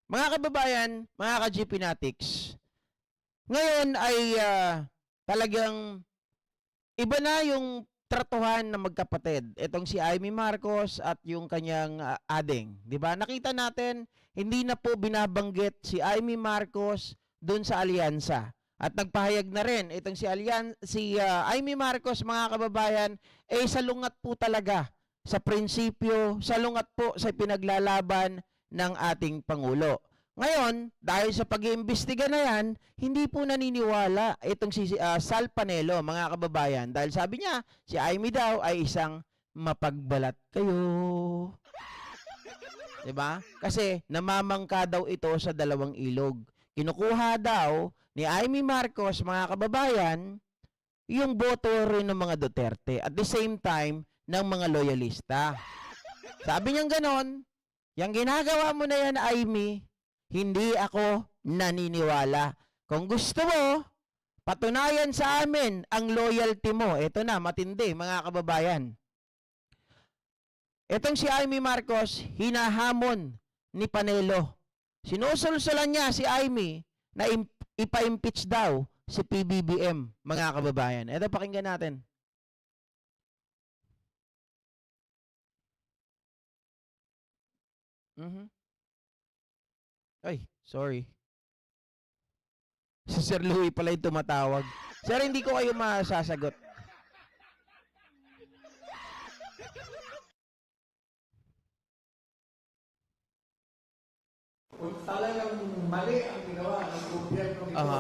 Mga kababayan, mga ka-GP Natics, ngayon ay talagang iba na yung tratuhan ng magkapatid. Itong si Amy Marcos at yung kanyang ading. 'Di ba? Nakita natin, hindi na po binabanggit si Amy Marcos doon sa alyansa. At nagpahayag na rin itong si Amy Marcos, mga kababayan, salungat po talaga sa prinsipyo, salungat po sa pinaglalaban ng ating Pangulo. Ngayon, dahil sa pag-iimbestiga na yan, hindi po naniniwala itong si Sal Panelo, mga kababayan. Dahil sabi niya, si Amy daw ay isang mapagbalat kayo. Diba? Kasi namamangka daw ito sa dalawang ilog. Kinukuha daw ni Amy Marcos, mga kababayan, yung boto rin ng mga Duterte. At the same time, ng mga loyalista. Sabi niyang ganon, yung ginagawa mo na yan, Amy, hindi ako naniniwala. Kung gusto mo, patunayan sa amin ang loyalty mo. Ito na, matindi, mga kababayan. Itong si Amy Marcos, hinahamon ni Panelo. Sinusulsulan niya si Amy na ipa-impeach daw si PBBM, mga kababayan. Ito, pakinggan natin. Ay, sorry. Si Sir Louie pala yung tumatawag. Sir, hindi ko kayo masasagot. Kung talagang mali ang ginawa ng gobyerno ito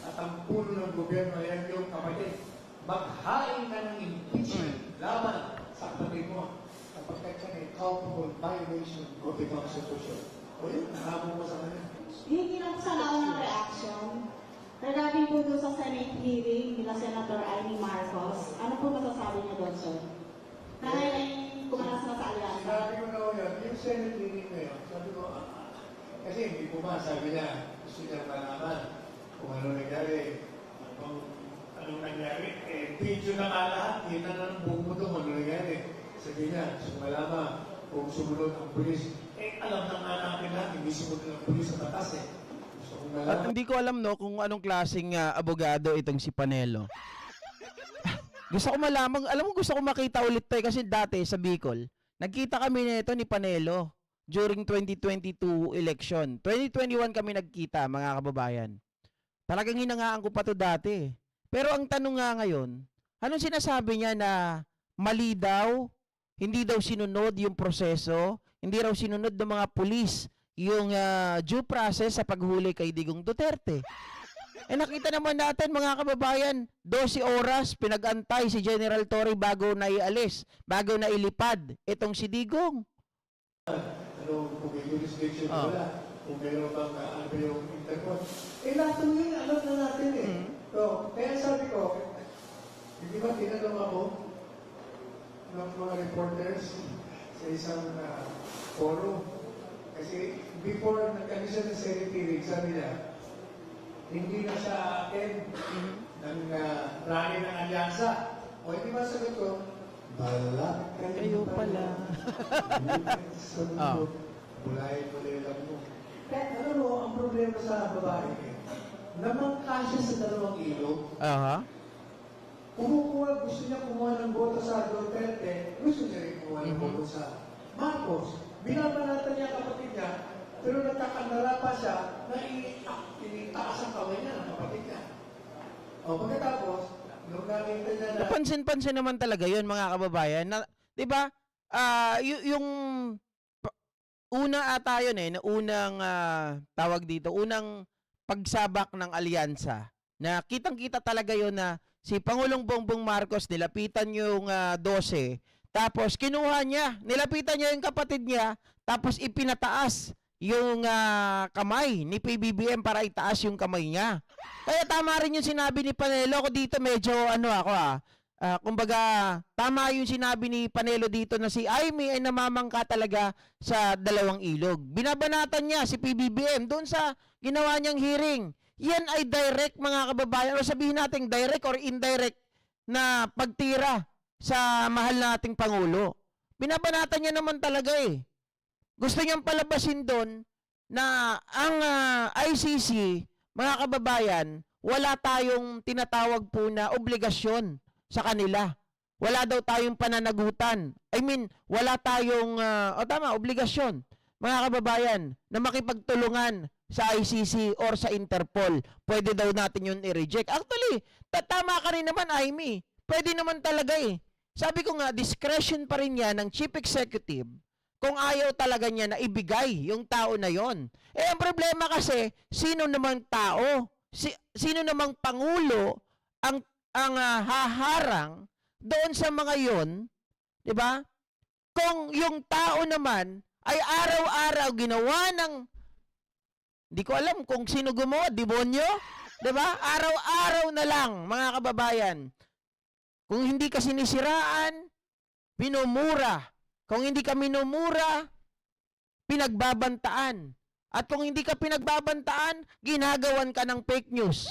at ang puno ng gobyerno ay yung kapatid, maghain ka ng impeachment laban sa kapatid mo sapagkat siya ay culpable violation of the Constitution. O yun, nahabong mo sa kanya. Hindi lang sa naunang reaction, regarding po doon sa Senate hearing nila Senator Amy Marcos, ano po masasabi niya doon, sir? Dahil ay kumalas na sa alyansa. Sinabi ko na yun, yung Senate hearing na yun, sabi ko, kasi hindi po ba, sabi niya, gusto niya malaman kung ano nangyari, anong nangyari. Video na nga lahat, kita na ng buong mundo kung ano nangyari. Sabi niya, gusto malaman kung sumunod ang pulis. Alam na nga natin lahat, hindi sumunod ang pulis sa batas eh. Gusto kong malaman. At hindi ko alam no kung anong klaseng abogado itong si Panelo. Gusto ko malaman, alam mo gusto ko makita ulit tayo kasi dati sa Bicol, nagkita kami nito ni Panelo during 2022 election. 2021 kami nagkita, mga kababayan. Talagang hinangaan ko pa to dati. Pero ang tanong nga ngayon, anong sinasabi niya na mali daw, hindi daw sinunod yung proseso, hindi raw sinunod ng mga pulis yung due process sa paghuli kay Digong Duterte. Nakita naman natin, mga kababayan, 12 oras pinag-antay si General Torre bago na ialis, bago na ilipad itong si Digong. Ano, kung may jurisdiction wala, kung meron bang ano yung interpol. Lahat ng yun, alam na natin eh. So, kaya sabi ko, hindi ba tinanong ako ng mga reporters sa isang forum? Kasi before nag-alisa ng Senate hearing, sabi niya, hindi na sa akin ng rally ng alyansa. O hindi ba sagot ko, bala Kayo pala. Bulayin mo lang mo. Kaya ano mo, ang problema sa babae eh, namangka siya sa dalawang ilog. Gusto niya kumuha ng boto sa Duterte, gusto niya rin kumuha ng boto sa Marcos. Binabanatan niya kapatid niya, pero nagkakandara pa siya na initaas ang kamay niya ng kapatid niya. O pagkatapos, nung nakita niya na... Napansin-pansin naman talaga yun, mga kababayan. Na, di ba, yung una ata yun na unang tawag dito, unang pagsabak ng alyansa, na kitang-kita talaga yun na si Pangulong Bongbong Marcos nilapitan yung 12, tapos kinuha niya, nilapitan niya yung kapatid niya, tapos ipinataas yung kamay ni PBBM para itaas yung kamay niya. Kaya tama rin yung sinabi ni Panelo. Ako dito medyo kumbaga tama yung sinabi ni Panelo dito na si Amy ay namamangka talaga sa dalawang ilog. Binabanatan niya si PBBM doon sa ginawa niyang hearing. Yan ay direct, mga kababayan, o sabihin natin direct or indirect na pagtira sa mahal nating Pangulo. Binabanatan niya naman talaga eh. Gusto niyang palabasin doon na ang ICC, mga kababayan, wala tayong tinatawag po na obligasyon sa kanila. Wala daw tayong pananagutan. I mean, wala tayong, obligasyon, mga kababayan, na makipagtulungan sa ICC or sa Interpol. Pwede daw natin yun i-reject. Actually, tama ka rin naman, Amy. Pwede naman talaga eh. Sabi ko nga, discretion pa rin yan ng Chief Executive kung ayaw talaga niya na ibigay yung tao na yon. Eh, ang problema kasi, sino namang tao, sino namang pangulo ang haharang doon sa mga yon, di ba? Kung yung tao naman ay araw-araw ginawa ng, di ko alam kung sino gumawa, demonyo, di ba? Araw-araw na lang, mga kababayan. Kung hindi ka sinisiraan, minumura. Kung hindi ka minumura, pinagbabantaan. At kung hindi ka pinagbabantaan, ginagawan ka ng fake news.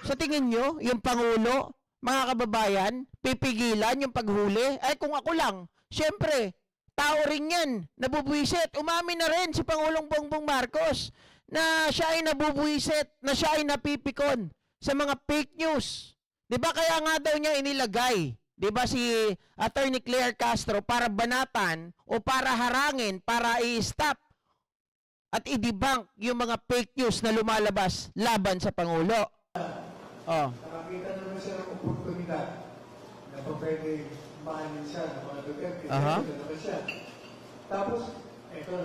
Sa tingin nyo, yung Pangulo, mga kababayan, pipigilan yung paghuli? Ay kung ako lang, syempre, tao rin yan, nabubwisit. Umamin na rin si Pangulong Bongbong Marcos na siya ay nabubwisit, na siya ay napipikon sa mga fake news. Diba kaya nga daw niya inilagay, diba si Attorney Claire Castro para banatan o para harangin, para i-stop at i-debunk yung mga fake news na lumalabas laban sa Pangulo. Oh. Nakakita naman siya ng oportunidad na pa pwede mahalin siya ng mga Duterte. Aha. Ito naman siya. Tapos, eto,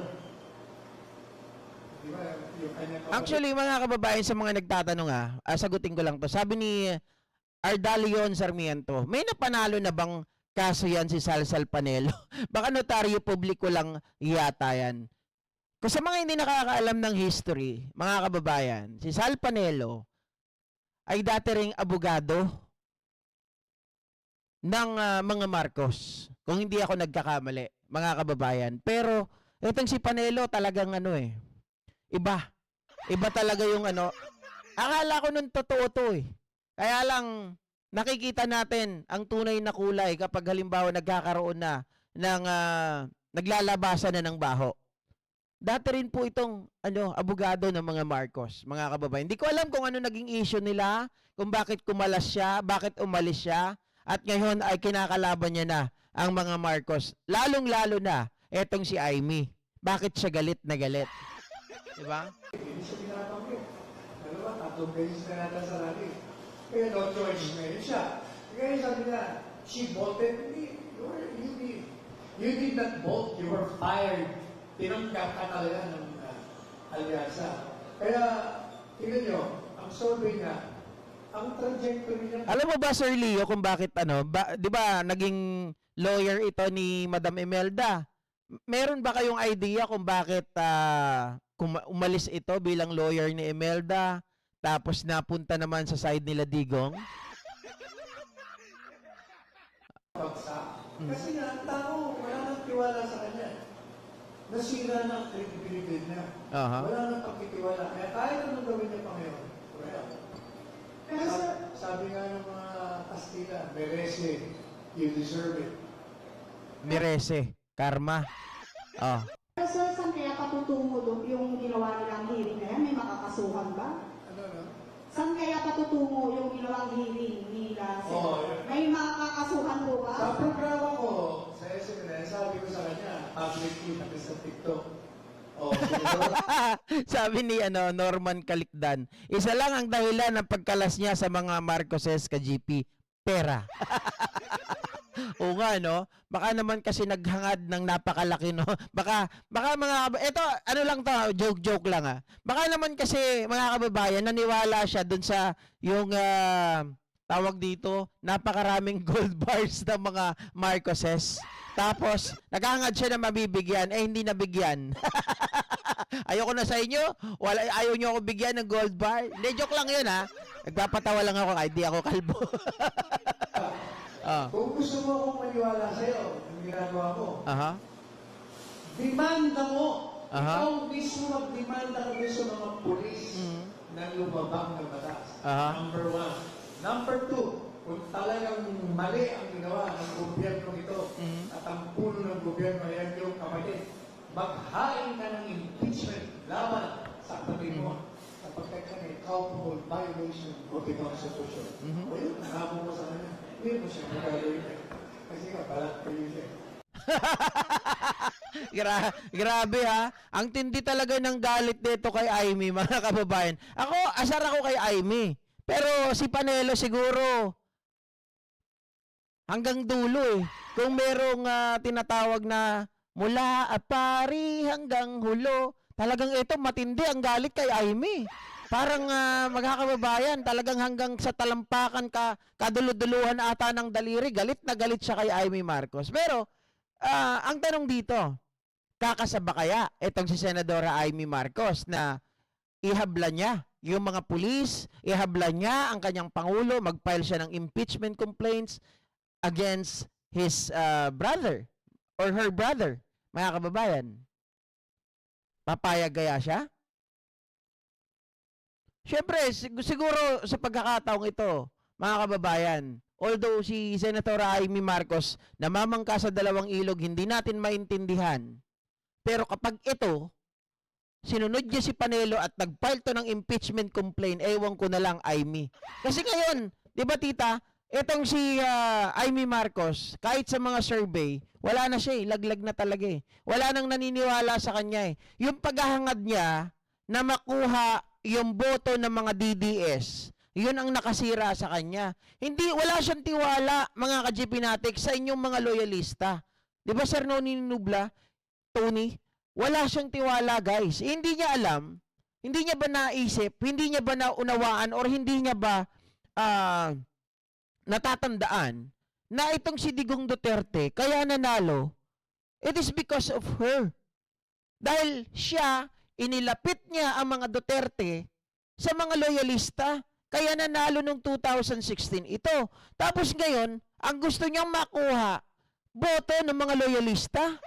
di ba, yung kanyang kapatid. Actually, mga kababayan, sa mga nagtatanong sagutin ko lang to. Sabi ni Ardalion Sarmiento, may napanalo na bang kaso yan si Salsal Panelo? Baka notaryo publiko lang yata yan. Kung sa mga hindi nakakaalam ng history, mga kababayan, si Sal Panelo ay dati ring abogado ng mga Marcos. Kung hindi ako nagkakamali, mga kababayan. Pero, itong si Panelo talagang iba. Iba talaga yung akala ko nun totoo to eh. Kaya lang, nakikita natin ang tunay na kulay kapag halimbawa nagkakaroon na ng naglalabasan na ng baho. Dati rin po itong abogado ng mga Marcos, mga kababayan. Hindi ko alam kung ano naging issue nila, kung bakit kumalas siya, bakit umalis siya, at ngayon ay kinakalaban niya na ang mga Marcos. Lalong-lalo na etong si Amy. Bakit siya galit na galit? Diba? Hindi siya pinapanggit. Dalawa, 3 beses na nata sa rally. Kaya no choice ngayon siya. Kaya sabi niya, she voted me. You did not vote. You were fired. Tinanggap ka talaga ng alyansa. Kaya, tingnan nyo, ang survey niya, ang trajectory niya. Alam mo ba, Sir Leo, kung bakit di ba naging lawyer ito ni Madam Imelda? Meron ba kayong idea kung bakit umalis ito bilang lawyer ni Imelda tapos napunta naman sa side nila Digong? Kasi nga, ang tao, wala nang tiwala sa kanya. Nasira na ang credibility niya. Wala nang pagkitiwala. Kaya kahit anong gawin niya pa ngayon, wala. Sabi nga ng mga Kastila, merece, you deserve it. Merece, karma. Oh. Pero sir, saan kaya patutungo yung ginawa nilang hearing na yan? May makakasuhan ba? Ano? Saan kaya patutungo yung ginawang hearing nila? Oo. May makakasuhan po ba? Sa programa ko, sa SMN, sabi ko sa kanya, publicly, pati sa TikTok. Sabi ni Norman Kalikdan, isa lang ang dahilan ng pagkalas niya sa mga Marcoses ka GP, pera. Oo nga, no? Baka naman kasi naghangad ng napakalaki, no? Baka ito, lang to, joke lang Baka naman kasi, mga kababayan, naniwala siya dun sa yung, tawag dito, napakaraming gold bars ng mga Marcoses. Tapos, naghangad siya na mabibigyan, hindi nabigyan. Ayoko na sa inyo, ayaw nyo ako bigyan ng gold bar. Hindi, joke lang yun Nagpapatawa lang ako, hindi ako kalbo. Kung gusto mo akong maniwala sa'yo, yung ginagawa ko, demanda mo. Ikaw mismo magdemanda ka sa mga pulis na lumabang ng batas. Number 1. Number 2, kung talagang mali ang ginawa ng gobyerno ito, at ang puno ng gobyerno, yan yung kapatid, maghain ka ng impeachment laban sa kapatid mo sapagkat ka may culpable violation of the Constitution. O yun, nakabo mo sa kanya. Hindi mo siya magagawin. Kasi ka, balat kayo siya. Grabe ha. Ang tindi talaga ng galit dito kay Aimee, mga kababayan. Ako, asar ako kay Aimee. Pero si Panelo siguro hanggang dulo eh. Kung merong tinatawag na mula pari hanggang hulo, talagang ito matindi ang galit kay Aimee. Parang mga kababayan, talagang hanggang sa talampakan kaduluduluhan ata ng daliri, galit na galit siya kay Aimee Marcos. Pero ang tanong dito, kakasaba kaya itong si Senadora Aimee Marcos na ihabla niya yung mga pulis, ihabla niya ang kanyang pangulo, mag-file siya ng impeachment complaints against his brother or her brother, mga kababayan? Papayag kaya siya? Siyempre, siguro sa pagkakataong ito, mga kababayan, although si Senator Aimee Marcos namamangka sa dalawang ilog, hindi natin maintindihan. Pero kapag ito, sinunod niya si Panelo at nag-file to ng impeachment complaint, ewan ko na lang, Aimee. Kasi ngayon, di ba tita, itong si Aimee Marcos, kahit sa mga survey, wala na siya eh, laglag na talaga eh. Wala nang naniniwala sa kanya eh. Yung paghahangad niya na makuha yung boto ng mga DDS, yun ang nakasira sa kanya. Wala siyang tiwala, mga ka-GPNatics, sa inyong mga loyalista. Di ba, Sir Noni Nubla, Tony? Wala siyang tiwala, guys. Hindi niya alam, hindi niya ba naisip, hindi niya ba naunawaan, or hindi niya ba natatandaan na itong si Digong Duterte, kaya nanalo, it is because of her. Dahil siya, inilapit niya ang mga Duterte sa mga loyalista. Kaya nanalo nung 2016 ito. Tapos ngayon, ang gusto niyang makuha, boto ng mga loyalista.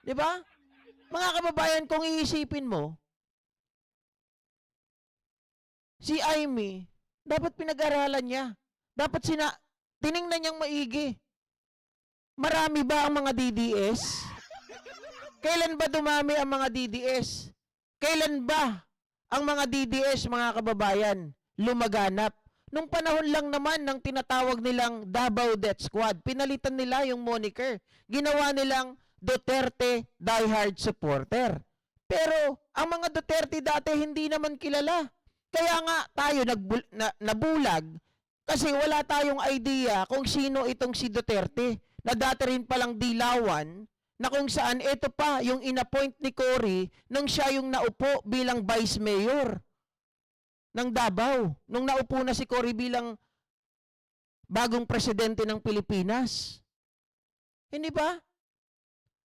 Di ba? Mga kababayan, kung iisipin mo, si Aimee, dapat pinag-aralan niya. Dapat tiningnan niyang maigi. Marami ba ang mga DDS? Kailan ba dumami ang mga DDS? Kailan ba ang mga DDS, mga kababayan, lumaganap? Nung panahon lang naman ng tinatawag nilang Davao Death Squad, pinalitan nila yung moniker. Ginawa nilang Duterte diehard supporter. Pero ang mga Duterte dati hindi naman kilala. Kaya nga tayo nabulag kasi wala tayong idea kung sino itong si Duterte na dati rin palang dilawan, na kung saan ito pa yung inappoint ni Cory nang siya yung naupo bilang vice mayor ng Davao. Nung naupo na si Cory bilang bagong presidente ng Pilipinas. Hindi ba?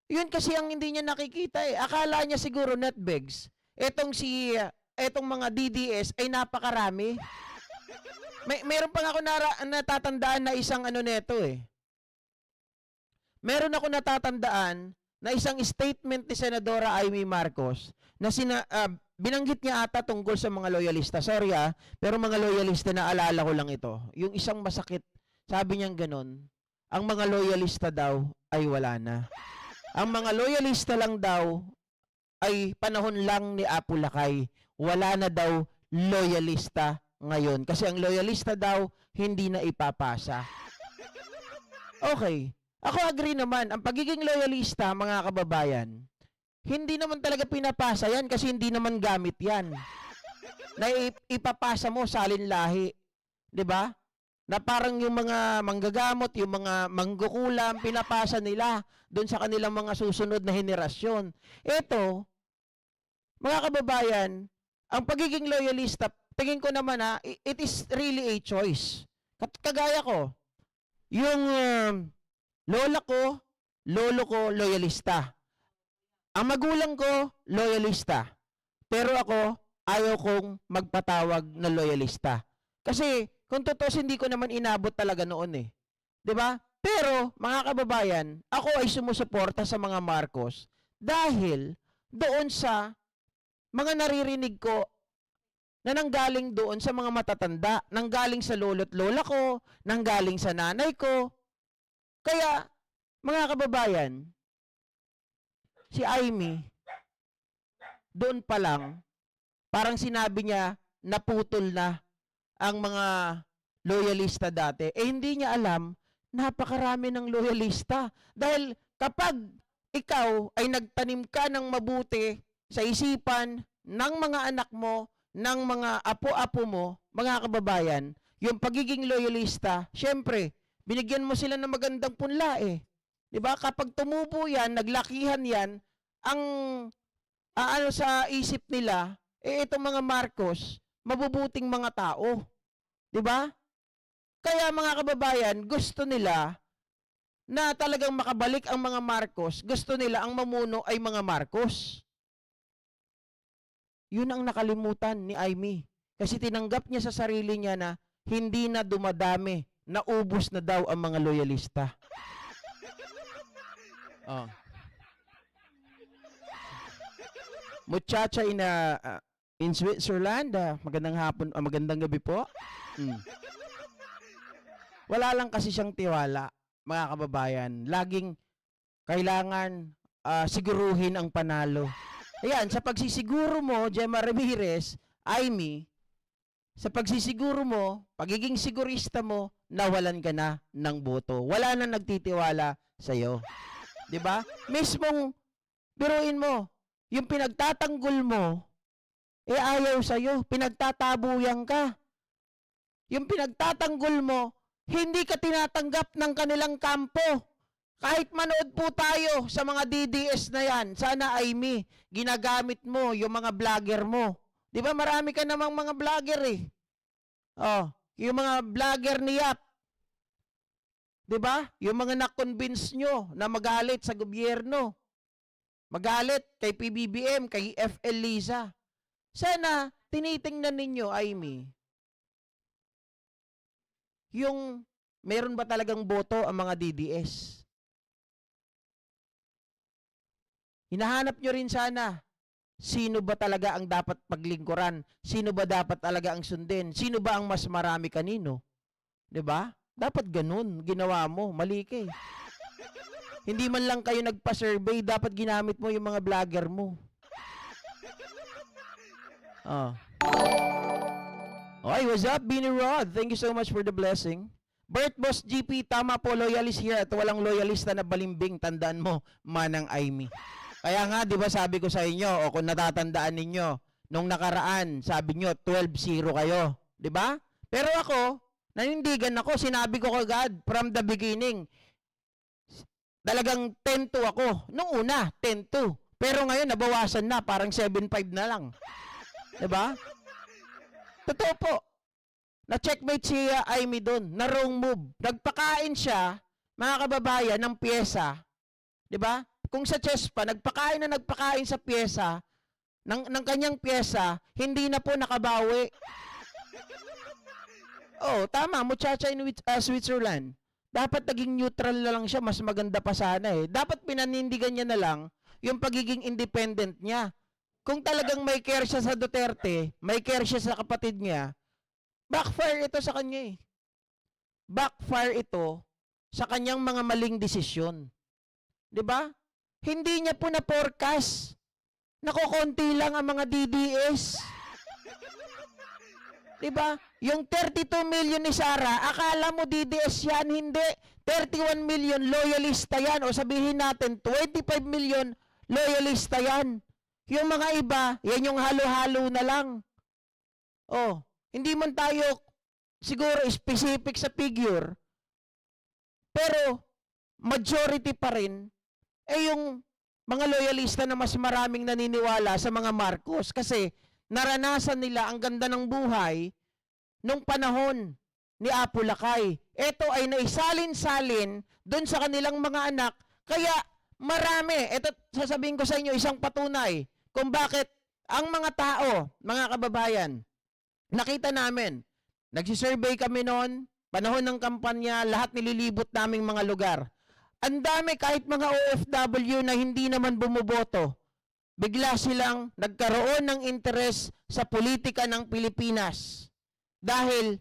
Yun kasi ang hindi niya nakikita eh. Akala niya siguro netbegs, etong mga DDS ay napakarami. Meron pa nga ako natatandaan na isang neto eh. Meron ako natatandaan na isang statement ni Senadora Aimee Marcos na binanggit niya ata tungkol sa mga loyalista. Sorry pero mga loyalista, naalala ko lang ito. Yung isang masakit, sabi niyang ganun, ang mga loyalista daw ay wala na. Ang mga loyalista lang daw ay panahon lang ni Apo Lakay. Wala na daw loyalista ngayon. Kasi ang loyalista daw, hindi na ipapasa. Okay. Ako agree naman, ang pagiging loyalista, mga kababayan, hindi naman talaga pinapasa yan kasi hindi naman gamit yan. Na ipapasa mo sa alinlahi. 'Di ba? Na parang yung mga manggagamot, yung mga manggukulam, pinapasa nila doon sa kanilang mga susunod na henerasyon. Ito, mga kababayan, ang pagiging loyalista, tingin ko naman it is really a choice. Kagaya ko, yung lola ko, lolo ko, loyalista. Ang magulang ko, loyalista. Pero ako, ayaw kong magpatawag na loyalista. Kasi, kung totoo, hindi ko naman inabot talaga noon eh. 'Di ba? Pero, mga kababayan, ako ay sumusuporta sa mga Marcos dahil doon sa mga naririnig ko na nanggaling doon sa mga matatanda, nanggaling sa lolo't lola ko, nanggaling sa nanay ko. Kaya, mga kababayan, si Amy, doon pa lang, parang sinabi niya, naputol na ang mga loyalista dati. Eh, hindi niya alam, napakarami ng loyalista. Dahil kapag ikaw ay nagtanim ka ng mabuti sa isipan ng mga anak mo, ng mga apo-apo mo, mga kababayan, yung pagiging loyalista, syempre, binigyan mo sila ng magandang punla eh. 'Di ba? Kapag tumubo yan, naglakihan yan, ang ano sa isip nila, eh itong mga Marcos, mabubuting mga tao. 'Di ba? Kaya mga kababayan, gusto nila na talagang makabalik ang mga Marcos, gusto nila ang mamuno ay mga Marcos. Yun ang nakalimutan ni Amy. Kasi tinanggap niya sa sarili niya na hindi na dumadami, naubos na daw ang mga loyalista. Oh. Muchacha in Switzerland, magandang hapon, magandang gabi po. Wala lang kasi siyang tiwala, mga kababayan. Laging kailangan siguruhin ang panalo. Ayan, sa pagsisiguro mo, Gemma Ramirez, Amy, sa pagsisiguro mo, pagiging sigurista mo, nawalan ka na ng boto. Wala na nagtitiwala sa'yo. 'Di ba? Mismong, biruin mo, yung pinagtatanggol mo, eh ayaw sa'yo, pinagtatabuyan ka. Yung pinagtatanggol mo, hindi ka tinatanggap ng kanilang kampo. Kahit manood po tayo sa mga DDS na yan, sana Amy, ginagamit mo yung mga vlogger mo. Di ba marami ka namang mga vlogger eh. Oh, yung mga vlogger ni Yap. Di ba? Yung mga na-convince nyo na magalit sa gobyerno. Magalit kay PBBM, kay FL Liza. Sana tinitingnan ninyo, Amy, yung meron ba talagang boto ang mga DDS? Hinahanap nyo rin sana, sino ba talaga ang dapat paglingkuran? Sino ba dapat talaga ang sundin? Sino ba ang mas marami kanino? 'Di ba? Dapat ganun, ginawa mo, mali ka eh. Hindi man lang kayo nagpa-survey, dapat ginamit mo yung mga vlogger mo. Oh. Okay, what's up, Beanie Rod? Thank you so much for the blessing. Bert Boss GP, tama po, loyalist here at walang loyalista na balimbing, tandaan mo, manang Amy. Kaya nga, di ba sabi ko sa inyo, o kung natatandaan ninyo, nung nakaraan, sabi nyo, 12-0 kayo. Di ba? Pero ako, nanindigan ako, sinabi ko kagad, from the beginning, talagang 10-2 ako. Nung una, 10-2. Pero ngayon, nabawasan na, parang 7-5 na lang. Di ba? Totoo po. Na-checkmate siya Amy doon, na wrong move. Nagpakain siya, mga kababayan, ng pyesa. 'Di ba? Kung sa chess pa, nagpakain sa pyesa, ng kanyang pyesa, hindi na po nakabawi. Oh, tama, muchacha in Switzerland. Dapat naging neutral na lang siya, mas maganda pa sana eh. Dapat pinanindigan niya na lang yung pagiging independent niya. Kung talagang may care siya sa Duterte, may care siya sa kapatid niya, backfire ito sa kanya eh. Backfire ito sa kanyang mga maling desisyon. 'Di ba? Hindi niya po na-forecast. Nakokonti lang ang mga DDS. 'Di ba? Yung 32 million ni Sara, akala mo DDS yan, hindi. 31 million loyalista yan o sabihin natin 25 million loyalista yan. Yung mga iba, yan yung halo-halo na lang. Oh, hindi man tayo siguro specific sa figure, pero majority pa rin eh yung mga loyalista na mas maraming naniniwala sa mga Marcos kasi naranasan nila ang ganda ng buhay nung panahon ni Apo Lakay. Ito ay naisalin-salin doon sa kanilang mga anak, kaya marami. Ito sasabihin ko sa inyo, isang patunay kung bakit ang mga tao, mga kababayan, nakita namin, nagsisurvey kami noon, panahon ng kampanya, lahat nililibot naming mga lugar. Ang dami kahit mga OFW na hindi naman bumoboto, bigla silang nagkaroon ng interes sa politika ng Pilipinas. Dahil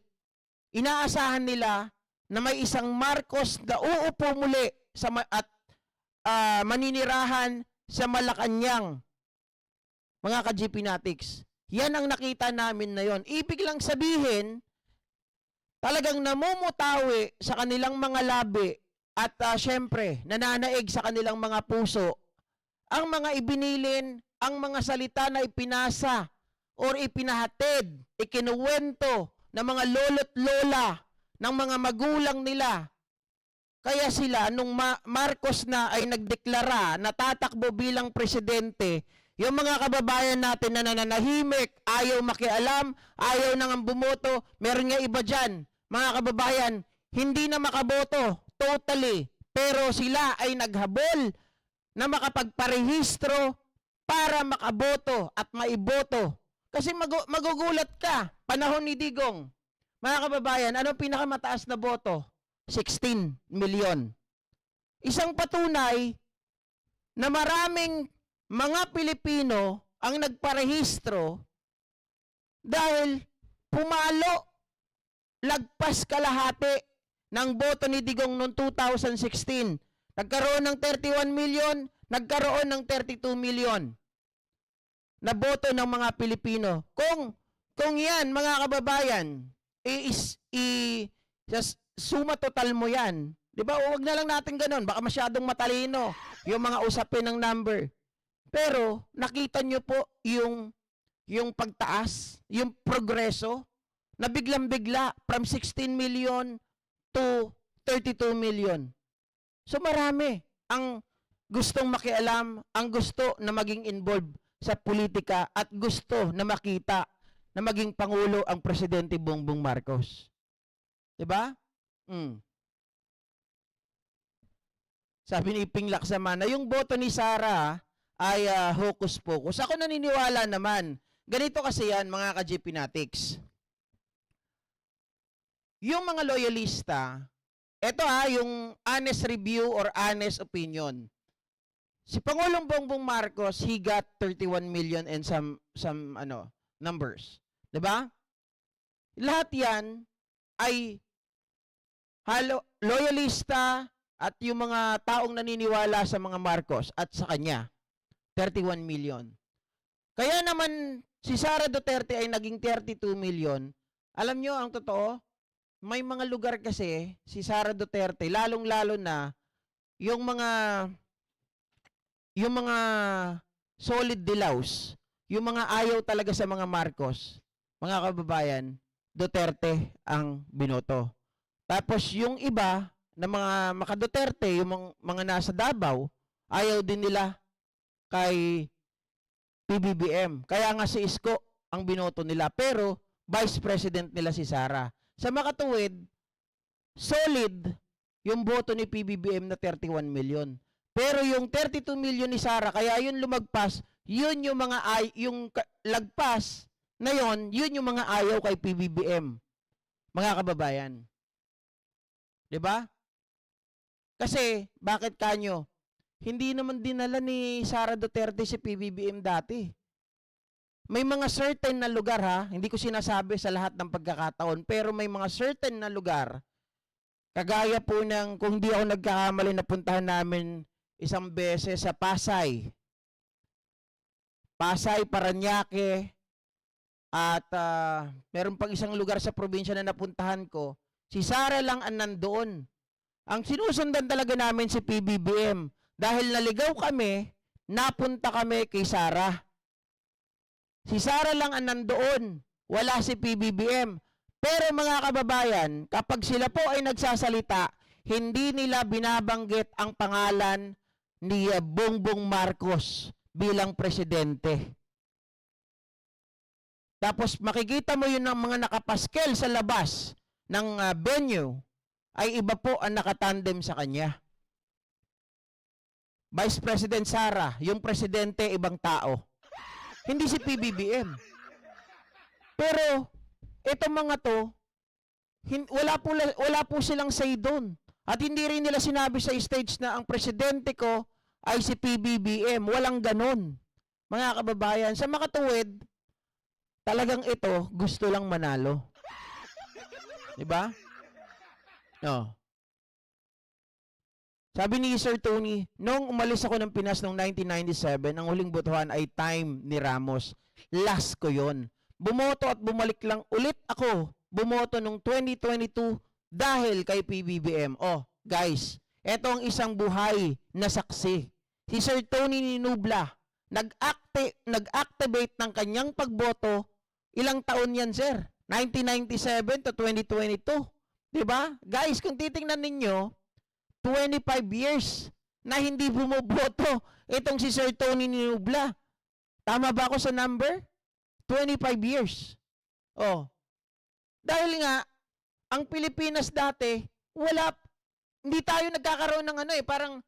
inaasahan nila na may isang Marcos na uupo muli sa at maninirahan sa Malacanang, mga ka-GP Natics. Yan ang nakita namin na yon. Ibig lang sabihin, talagang namumutawi sa kanilang mga labi at syempre, nananaig sa kanilang mga puso ang mga ibinilin, ang mga salita na ipinasa or ipinahatid, ikinuwento ng mga lolo't lola ng mga magulang nila. Kaya sila, nung Marcos na ay nagdeklara na tatakbo bilang presidente, yung mga kababayan natin na nananahimik, ayaw makialam, ayaw nang bumoto, meron nga iba dyan, mga kababayan, hindi na makaboto, totally. Pero sila ay naghabol na makapagparehistro para makaboto at maiboto. Kasi magugulat ka, panahon ni Digong. Mga kababayan, ano pinakamataas na boto? 16 million. Isang patunay na maraming mga Pilipino ang nagparehistro dahil pumalo, lagpas kalahati ng boto ni Digong noong 2016. Nagkaroon ng 31 million, nagkaroon ng 32 million na boto ng mga Pilipino. Kung yan, mga kababayan, suma total mo yan. Di ba? Huwag na lang natin ganun. Baka masyadong matalino yung mga usapin ng number. Pero, nakita nyo po yung pagtaas, yung progreso, na biglang-bigla from 16 million to 32 million. So, marami ang gustong makialam, ang gusto na maging involved sa politika at gusto na makita na maging Pangulo ang Presidente Bongbong Marcos. Di ba? Sabi ni Ping Laksamana, yung boto ni Sara ay hocus pocus. Ako naniniwala naman. Ganito kasi yan, mga ka-GP Natics. Yung mga loyalista, eto yung honest review or honest opinion. Si Pangulong Bongbong Marcos, he got 31 million and some numbers. 'Di ba? Lahat 'yan ay loyalista at yung mga taong naniniwala sa mga Marcos at sa kanya. 31 million. Kaya naman si Sara Duterte ay naging 32 million. Alam nyo ang totoo? May mga lugar kasi si Sara Duterte, lalong-lalo na yung mga solid dilaws, yung mga ayaw talaga sa mga Marcos, mga kababayan, Duterte ang binoto. Tapos yung iba na mga maka-Duterte, yung mga nasa Davao, ayaw din nila kay PBBM. Kaya nga si Isko ang binoto nila. Pero Vice President nila si Sara. Sa makatuwid, solid yung boto ni PBBM na 31 million. Pero yung 32 million ni Sara, kaya yun lumagpas, yun yung yung lagpas na yun yung mga ayaw kay PBBM. Mga kababayan. 'Di ba? Kasi, bakit kanyo? Hindi naman dinala ni Sara Duterte si PBBM dati. May mga certain na lugar hindi ko sinasabi sa lahat ng pagkakataon, pero may mga certain na lugar, kagaya po ng, kung di ako nagkakamali, napuntahan namin isang beses sa Pasay, Parañaque, at meron pang isang lugar sa probinsya na napuntahan ko, si Sara lang ang nandoon. Ang sinusundan talaga namin si PBBM. Dahil naligaw kami, napunta kami kay Sara. Si Sara lang ang nandoon. Wala si PBBM. Pero mga kababayan, kapag sila po ay nagsasalita, hindi nila binabanggit ang pangalan ni Bongbong Marcos bilang presidente. Tapos makikita mo yun ng mga nakapaskel sa labas ng venue, ay iba po ang nakatandem sa kanya. Vice President Sara, yung presidente ibang tao. Hindi si PBBM. Pero itong mga to, wala po silang say doon. At hindi rin nila sinabi sa stage na ang presidente ko ay si PBBM. Walang ganon. Mga kababayan, sa makatuwid, talagang ito gusto lang manalo. 'Di ba? No. Sabi ni Sir Tony, nung umalis ako ng Pinas noong 1997, ang huling botohan ay time ni Ramos. Last ko yon. Bumoto at bumalik lang ulit ako. Bumoto noong 2022 dahil kay PBBM. Oh, guys, eto ang isang buhay na saksi. Si Sir Tony Ninubla, nag-activate ng kanyang pagboto. Ilang taon yan, sir? 1997 to 2022. Diba? Guys, kung titingnan ninyo, 25 years na hindi bumoboto itong si Sir Tony Ninubla. Tama ba ako sa number? 25 years. Oh. Dahil nga, ang Pilipinas dati, hindi tayo nagkakaroon ng parang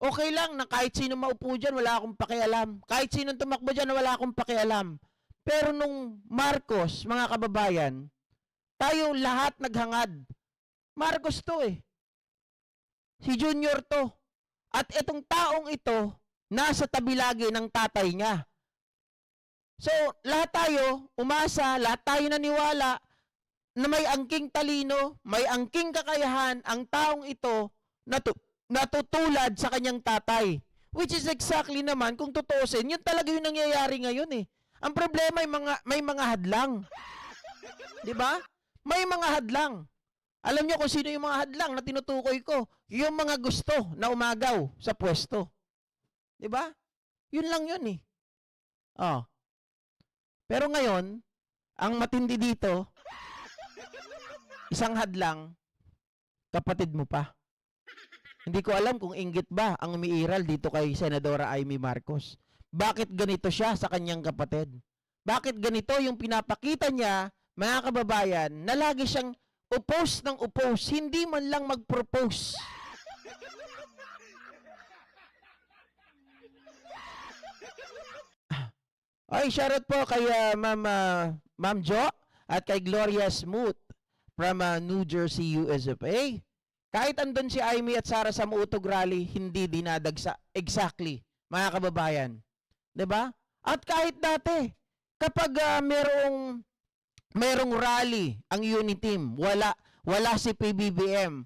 okay lang na kahit sino maupo dyan, wala akong pakialam. Kahit sino tumakbo dyan, wala akong pakialam. Pero nung Marcos, mga kababayan, tayo lahat naghangad. Marcos to eh. Si Junior to. At itong taong ito, nasa tabi lagi ng tatay niya. So, lahat tayo umasa, lahat tayo naniwala na may angking talino, may angking kakayahan ang taong ito natutulad sa kanyang tatay. Which is exactly naman, kung tutuusin, yun talaga yung nangyayari ngayon eh. Ang problema may mga hadlang. 'Di ba? May mga hadlang. Alam niyo kung sino yung mga hadlang na tinutukoy ko? Yung mga gusto na umagaw sa pwesto. 'Di ba? Yun lang yun eh. Oh. Pero ngayon, ang matindi dito, isang hadlang, kapatid mo pa. Hindi ko alam kung inggit ba ang umiiral dito kay Senadora Amy Marcos. Bakit ganito siya sa kanyang kapatid? Bakit ganito yung pinapakita niya, mga kababayan, na lagi siyang oppose ng oppose, hindi man lang mag-propose. Ay, shoutout po kay Ma'am Jo at kay Gloria Smooth from New Jersey, USA. Kahit andun si Amy at Sara sa Muutog Rally, hindi dinadagsa. Exactly, mga kababayan. 'Di ba? At kahit dati, kapag merong rally ang unit team, wala si PBBM,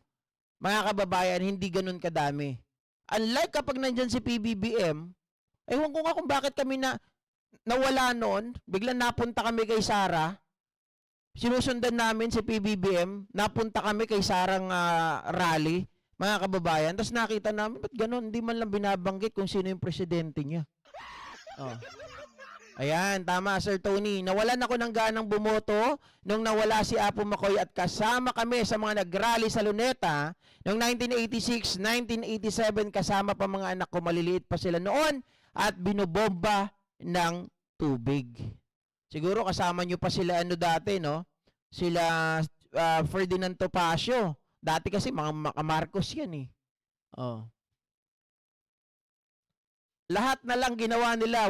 mga kababayan, hindi ganun kadami. Unlike kapag nandyan si PBBM, ewan ko nga kung bakit kami nawala noon, biglang napunta kami kay Sara, sinusundan namin si PBBM, napunta kami kay Sarang rally, mga kababayan, tapos nakita namin, ba't ganun? Hindi man lang binabanggit kung sino yung presidente niya. Oh. Ayan, tama Sir Tony. Nawalan ako ng ganang bumoto nung nawala si Apo Makoy at kasama kami sa mga nag-rally sa Luneta noong 1986, 1987, kasama pa mga anak ko, maliliit pa sila noon at binobomba ng tubig. Siguro kasama nyo pa sila dati, no? Sila Ferdinand Topacio. Dati kasi mga Marcos yan eh. Oh. Lahat na lang ginawa nila.